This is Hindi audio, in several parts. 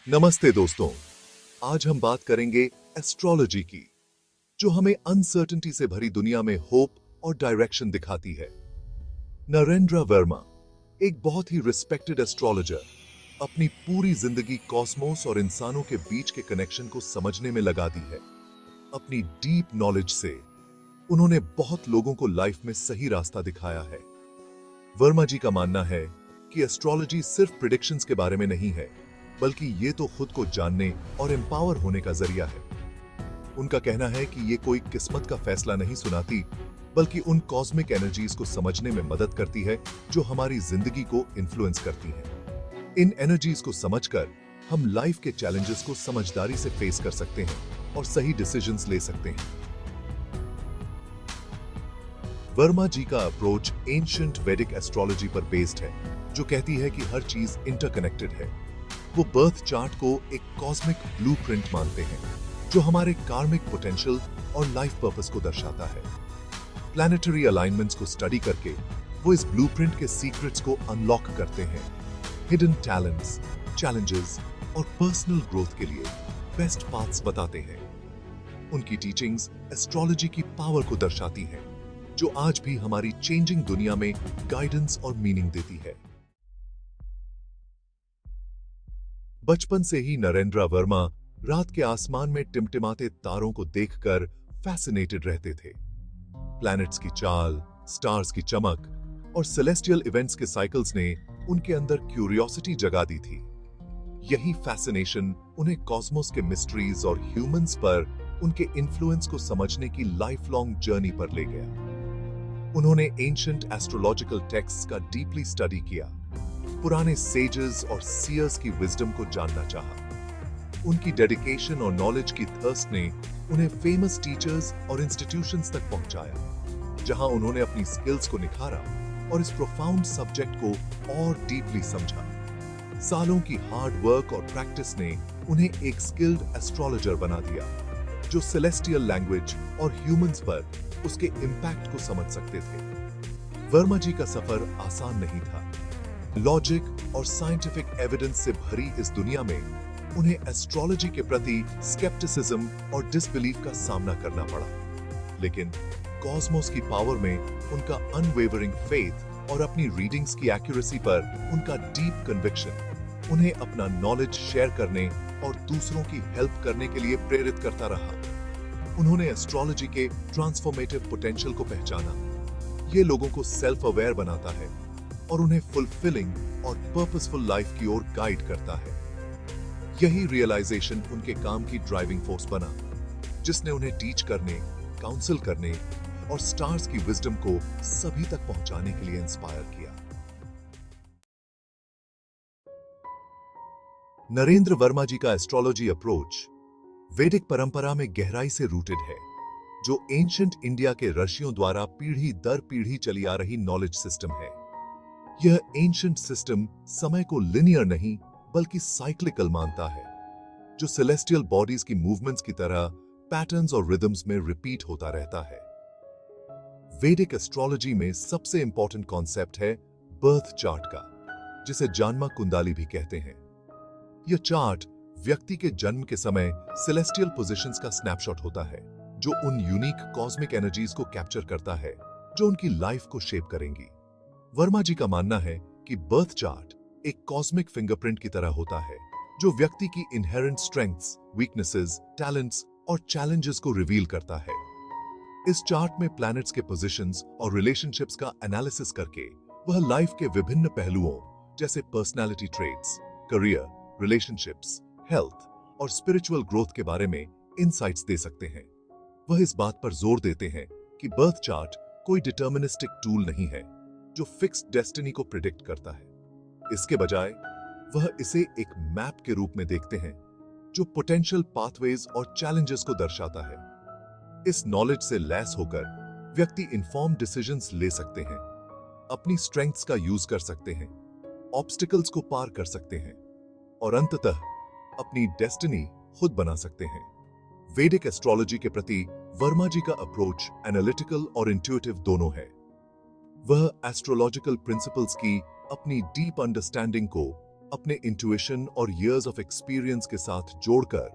नमस्ते दोस्तों। आज हम बात करेंगे एस्ट्रोलॉजी की, जो हमें अनसर्टेनिटी से भरी दुनिया में होप और डायरेक्शन दिखाती है। नरेंद्र वर्मा, एक बहुत ही रिस्पेक्टेड एस्ट्रोलॉजर, अपनी पूरी जिंदगी कॉस्मोस और इंसानों के बीच के कनेक्शन को समझने में लगा दी है। अपनी डीप नॉलेज से उन्होंने बहुत लोगों को लाइफ में सही रास्ता दिखाया है। वर्मा जी का मानना है कि एस्ट्रोलॉजी सिर्फ प्रिडिक्शंस के बारे में नहीं है, बल्कि ये तो खुद को जानने और एम्पावर होने का जरिया है। उनका कहना है कि ये कोई किस्मत का फैसला नहीं सुनाती, बल्कि उन कॉस्मिक एनर्जीज को समझने में मदद करती है जो हमारी जिंदगी को इन्फ्लुएंस करती हैं। इन एनर्जीज को समझकर हम लाइफ के चैलेंजेस को समझदारी से फेस कर सकते हैं और सही डिसीजंस ले सकते हैं। वर्मा जी का अप्रोच एंशिएंट वैदिक एस्ट्रोलॉजी पर बेस्ड है, जो कहती है कि हर चीज इंटरकनेक्टेड है। वो बर्थ चार्ट को एक कॉस्मिक ब्लूप्रिंट मानते हैं, जो हमारे कार्मिक पोटेंशियल और लाइफ पर्पस को दर्शाता है। प्लैनेटरी अलाइनमेंट्स को स्टडी करके वो इस ब्लूप्रिंट के सीक्रेट्स को अनलॉक करते हैं। हिडन टैलेंट्स, चैलेंजेस और पर्सनल ग्रोथ के लिए बेस्ट पाथ्स बताते हैं। उनकी टीचिंग्स एस्ट्रोलॉजी की पावर को दर्शाती हैं, जो आज भी हमारी चेंजिंग दुनिया में गाइडेंस और मीनिंग देती है। बचपन से ही नरेंद्र वर्मा रात के आसमान में टिमटिमाते तारों को देखकर फैसिनेटेड रहते थे। प्लैनेट्स की चाल, स्टार्स की चमक और सेलेस्टियल इवेंट्स के साइकिल्स ने उनके अंदर क्यूरियोसिटी जगा दी थी। यही फैसिनेशन उन्हें कॉस्मोस के मिस्ट्रीज और ह्यूमंस पर उनके इन्फ्लुएंस को समझने की लाइफ लॉन्ग जर्नी पर ले गया। उन्होंने एंशिएंट एस्ट्रोलॉजिकल टेक्स्ट्स का डीपली स्टडी किया, पुराने सेजेस और सीयर्स की विजडम को जानना चाहा। उनकी डेडिकेशन और नॉलेज की थर्स्ट ने उन्हें फेमस टीचर्स और इंस्टीट्यूशंस तक पहुंचाया, जहां उन्होंने अपनी स्किल्स को निखारा और इस प्रोफाउंड सब्जेक्ट को और डीपली समझा। सालों की हार्ड वर्क और प्रैक्टिस ने उन्हें एक स्किल्ड एस्ट्रोलॉजर बना दिया, जो सेलेस्टियल लैंग्वेज और ह्यूमंस पर उसके इंपैक्ट को समझ सकते थे। वर्मा जी का सफर आसान नहीं था। लॉजिक और साइंटिफिक एविडेंस से भरी इस दुनिया में उन्हें एस्ट्रोलॉजी के प्रति स्केप्टिसिज्म और डिसबिलीफ का सामना करना पड़ा। लेकिन कॉस्मोस की पावर में उनका अनवेवरिंग फेथ और अपनी रीडिंग्स की एक्यूरेसी पर उनका डीप कन्विक्शन उन्हें अपना नॉलेज शेयर करने और दूसरों की हेल्प करने के लिए प्रेरित करता रहा। उन्होंने एस्ट्रोलॉजी के ट्रांसफॉर्मेटिव पोटेंशियल को पहचाना। ये लोगों को सेल्फ अवेयर बनाता है और उन्हें फुलफिलिंग और पर्पसफुल लाइफ की ओर गाइड करता है। यही रियलाइजेशन उनके काम की ड्राइविंग फोर्स बना, जिसने उन्हें टीच करने, काउंसिल करने और स्टार्स की विजडम को सभी तक पहुंचाने के लिए इंस्पायर किया। नरेंद्र वर्मा जी का एस्ट्रोलॉजी अप्रोच वैदिक परंपरा में गहराई से रूटेड है, जो एंशिएंट इंडिया के ऋषियों द्वारा पीढ़ी दर पीढ़ी चली आ रही नॉलेज सिस्टम है। यह एंशिएंट सिस्टम समय को लिनियर नहीं बल्कि साइक्लिकल मानता है, जो सेलेस्टियल बॉडीज की मूवमेंट्स की तरह पैटर्न्स और रिदम्स में रिपीट होता रहता है। वैदिक एस्ट्रोलॉजी में सबसे इंपॉर्टेंट कॉन्सेप्ट है बर्थ चार्ट का, जिसे जान्मा कुंडाली भी कहते हैं। यह चार्ट व्यक्ति के जन्म के समय सेलेस्टियल पोजीशंस का स्नैपशॉट होता है, जो उन यूनिक कॉस्मिक एनर्जीज को कैप्चर करता है जो उनकी लाइफ को शेप करेंगी। वर्मा जी का मानना है कि बर्थ चार्ट एक कॉस्मिक फिंगरप्रिंट की तरह होता है, जो व्यक्ति की इनहेरेंट स्ट्रेंथ्स, वीकनेसेस, टैलेंट्स और चैलेंजेस को रिवील करता है। इस चार्ट में प्लैनेट्स के पोजीशंस और रिलेशनशिप्स का एनालिसिस करके वह लाइफ के विभिन्न पहलुओं जैसे personality traits, career, relationships, health और स्पिरिचुअल ग्रोथ के बारे में इनसाइट्स दे सकते हैं। वह इस बात पर जोर देते हैं कि बर्थ चार्ट कोई डिटर्मिनिस्टिक टूल नहीं है जो फिक्स्ड डेस्टिनी को प्रिडिक्ट करता है। इसके बजाय वह इसे एक मैप के रूप में देखते हैं, जो पोटेंशियल पाथवेज और चैलेंजेस को दर्शाता है। इस नॉलेज से लैस होकर व्यक्ति इन्फॉर्म्ड डिसीजंस ले सकते हैं, अपनी स्ट्रेंथ्स का यूज कर सकते हैं, ऑब्स्टिकल्स को पार कर सकते हैं और अंततः अपनी डेस्टिनी खुद बना सकते हैं। वैदिक एस्ट्रोलॉजी के प्रति वर्मा जी का अप्रोच एनालिटिकल और इंट्यूटिव दोनों है। वह एस्ट्रोलॉजिकल प्रिंसिपल्स की अपनी डीप अंडरस्टैंडिंग को अपने इंट्यूशन और इयर्स ऑफ एक्सपीरियंस के साथ जोड़कर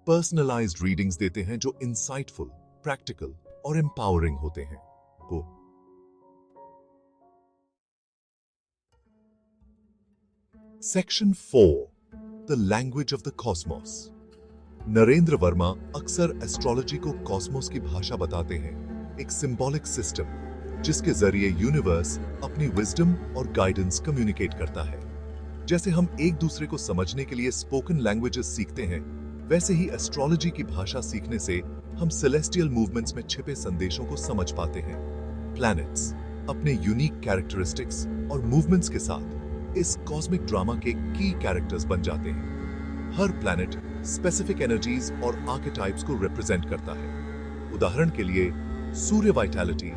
पर्सनलाइज्ड रीडिंग्स देते हैं जो इंसाइटफुल, प्रैक्टिकल और एम्पावरिंग होते हैं। को section 4, the language of the Cosmos. Narendra Verma अक्सर एस्ट्रोलॉजी को कॉस्मोस की भाषा बताते हैं, एक सिंबॉलिक सिस्टम जिसके जरिए यूनिवर्स अपनी विजडम और गाइडेंस कम्युनिकेट करता है। जैसे हम एक दूसरे को समझने के लिए स्पोकन लैंग्वेजेस सीखते हैं, वैसे ही एस्ट्रोलॉजी की भाषा सीखने से हम सेलेस्टियल मूवमेंट्स में छिपे संदेशों को समझ पाते हैं। प्लैनेट्स अपने यूनिक कैरेक्टरिस्टिक्स और मूवमेंट्स के साथ इस कॉस्मिक ड्रामा के की कैरेक्टर्स बन जाते हैं। हर प्लैनेट स्पेसिफिक एनर्जीज और आर्केटाइप्स को रिप्रेजेंट करता है। उदाहरण के लिए सूर्य वाइटैलिटी,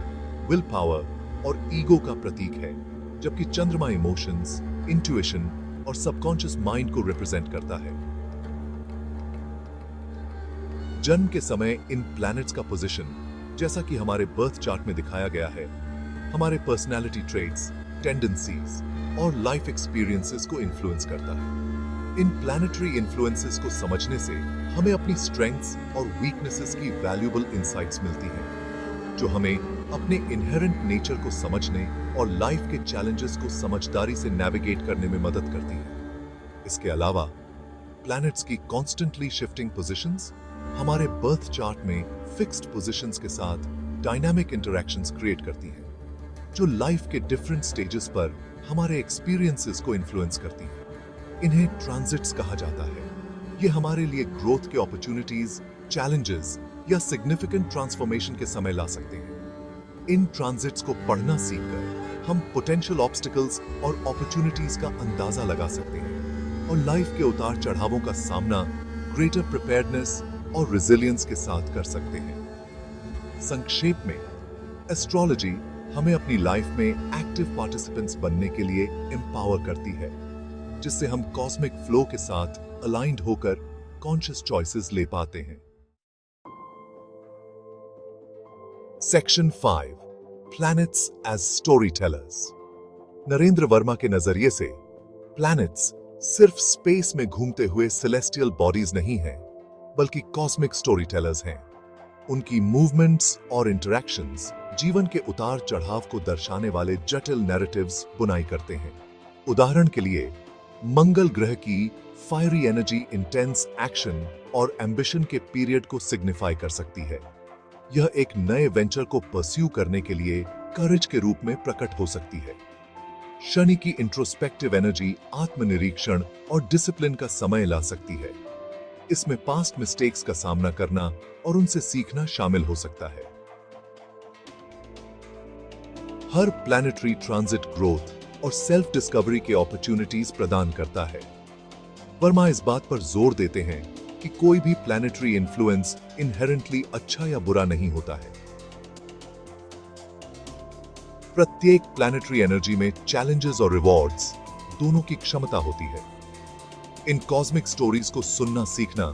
विल पावर और ईगो का प्रतीक है, जबकि चंद्रमा इमोशंस, इंट्यूशन और सबकॉन्शियस माइंड को रिप्रेजेंट करता है। जन्म के समय इन प्लैनेट्स का पोजीशन, जैसा कि हमारे बर्थ चार्ट में दिखाया गया है, हमारे पर्सनैलिटी ट्रेट्स, टेंडेंसीज और लाइफ एक्सपीरियंसेस को इन्फ्लुएंस करता है। इन प्लैनेटरी इन्फ्लुएंसेस को समझने से हमें अपनी स्ट्रेंथ्स और वीकनेसेस की वैल्यूएबल इंसाइट्स मिलती हैं, जो हमें अपने इनहेरेंट नेचर को समझने और लाइफ के चैलेंजेस को समझदारी से नेविगेट करने में मदद करती हैं। इसके अलावा प्लैनेट्स की कॉन्स्टेंटली शिफ्टिंग पोजीशंस हमारे बर्थ चार्ट में फिक्स्ड पोजीशंस के साथ डायनामिक इंटरैक्शंस क्रिएट करती हैं, जो लाइफ के डिफरेंट स्टेजेस पर हमारे एक्सपीरियंसेस को इन्फ्लुएंस करती हैं। इन्हें ट्रांजिट्स कहा जाता है। ये हमारे लिए ग्रोथ के अपॉर्चुनिटीज, चैलेंजेस या सिग्निफिकेंट ट्रांसफॉर्मेशन के समय ला सकते हैं। इन ट्रांजिट्स को पढ़ना सीखकर हम पोटेंशियल ऑब्स्टिकल्स और अपॉर्चुनिटीज का अंदाजा लगा सकते हैं और लाइफ के उतार चढ़ावों का सामना ग्रेटर प्रिपेयर्डनेस और रेजिलियंस के साथ कर सकते हैं। संक्षेप में, एस्ट्रोलॉजी हमें अपनी लाइफ में एक्टिव पार्टिसिपेंट्स बनने के लिए एम्पावर करती है, जिससे हम कॉस्मिक फ्लो के साथ अलाइंड होकर कॉन्शियस चॉइसेस ले पाते हैं। Section 5, planets as storytellers. Narendra Verma के नजरिए से प्लैनेट्स सिर्फ स्पेस में घूमते हुए सेलेस्टियल बॉडीज नहीं हैं, बल्कि कॉस्मिक स्टोरी टेलर्स हैं। उनकी मूवमेंट्स और इंटरैक्शंस जीवन के उतार चढ़ाव को दर्शाने वाले जटिल नैरेटिव्स बुनाई करते हैं। उदाहरण के लिए, मंगल ग्रह की फायरी एनर्जी इंटेंस एक्शन और एम्बिशन के पीरियड को सिग्निफाई कर सकती है। यह एक नए वेंचर को परस्यू करने के लिए करेज के रूप में प्रकट हो सकती है। शनि की इंट्रोस्पेक्टिव एनर्जी आत्मनिरीक्षण और डिसिप्लिन का समय ला सकती है। इसमें पास्ट मिस्टेक्स का सामना करना और उनसे सीखना शामिल हो सकता है। हर प्लैनेटरी ट्रांजिट ग्रोथ और सेल्फ डिस्कवरी के अपॉर्चुनिटीज प्रदान करता है। वर्मा इस बात पर जोर देते हैं कि कोई भी प्लैनेटरी इन्फ्लुएंस इनहेरेंटली अच्छा या बुरा नहीं होता है। प्रत्येक प्लैनेटरी एनर्जी में चैलेंजेस और रिवॉर्ड्स दोनों की क्षमता होती है। इन कॉस्मिक स्टोरीज को सुनना सीखना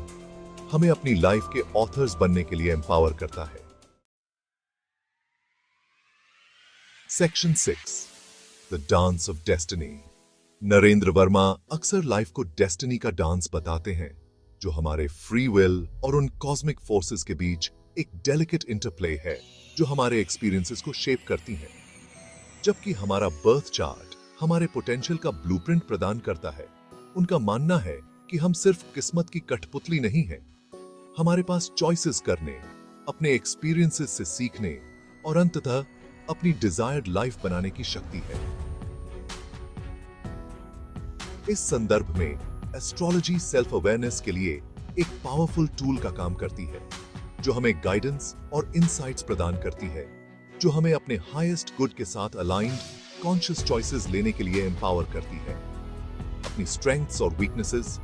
हमें अपनी लाइफ के ऑथर्स बनने के लिए एम्पावर करता है। Section 6, the dance of destiny. Narendra Verma अक्सर लाइफ को डेस्टिनी का डांस बताते हैं, जो हमारे फ्री विल और उन कॉस्मिक फोर्सेस के बीच एक डेलिकेट इंटरप्ले है जो हमारे एक्सपीरियंसेस को शेप करती हैं। जबकि हमारा बर्थ चार्ट हमारे पोटेंशियल का ब्लूप्रिंट प्रदान करता है, उनका मानना है कि हम सिर्फ किस्मत की कठपुतली नहीं हैं। हमारे पास चॉइसेस करने, अपने एक्सपीरियंसेस से सीखने और अंततः अपनी डिजायर्ड लाइफ बनाने की शक्ति है। इस संदर्भ में एस्ट्रोलॉजी सेल्फ अवेयरनेस के लिए एक पावरफुल टूल का काम करती है, जो हमें गाइडेंस और इनसाइट्स प्रदान करती है, जो हमें अपने हाईएस्ट गुड के साथ अलाइंड कॉन्शियस चॉइसेस लेने के लिए एम्पावर करती है। अपनी स्ट्रेंथ्स और वीकनेसेस,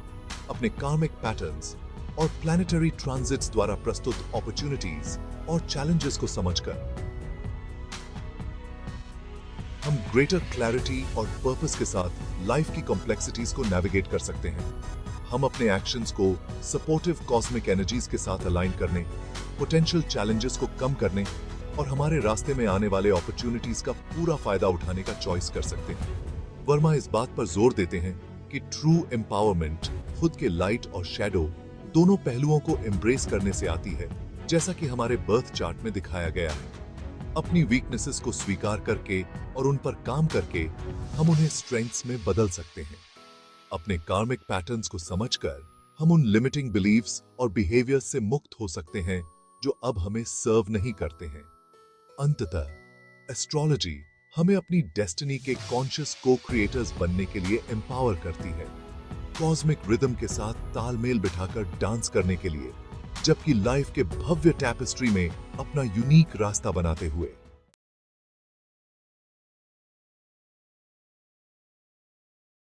अपने कार्मिक पैटर्न्स और प्लैनेटरी ट्रांजिट्स द्वारा प्रस्तुत अपॉर्चुनिटीज और चैलेंजेस को समझकर हम ग्रेटर क्लैरिटी और पर्पस के साथ लाइफ की कॉम्प्लेक्सिटीज को नेविगेट कर सकते हैं। हम अपने एक्शंस को सपोर्टिव कॉस्मिक एनर्जीज के साथ अलाइन करने, पोटेंशियल चैलेंजेस को कम करने और हमारे रास्ते में आने वाले अपॉर्चुनिटीज का पूरा फायदा उठाने का चॉइस कर सकते हैं। वर्मा इस बात पर जोर देते हैं कि कि ट्रू एम्पावरमेंट खुद के लाइट और शैडो दोनों पहलुओं को एम्ब्रेस करने से आती है, जैसा कि हमारे बर्थ चार्ट में दिखाया गया है। अपनी वीकनेसेस को स्वीकार करके और उन पर काम करके हम उन्हें स्ट्रेंथ्स में बदल सकते हैं। अपने कार्मिक पैटर्न्स को समझकर हम उन लिमिटिंग बिलीव्स और बिहेवियर्स से मुक्त हो सकते हैं जो अब हमें सर्व नहीं करते हैं। अंततः एस्ट्रोलॉजी हमें अपनी डेस्टिनी के कॉन्शियस को-क्रिएटर्स बनने के लिए एम्पावर करती है, कॉस्मिक रिदम के साथ तालमेल बिठाकर डांस करने के लिए, जबकि लाइफ के भव्य टैपेस्ट्री में अपना यूनिक रास्ता बनाते हुए।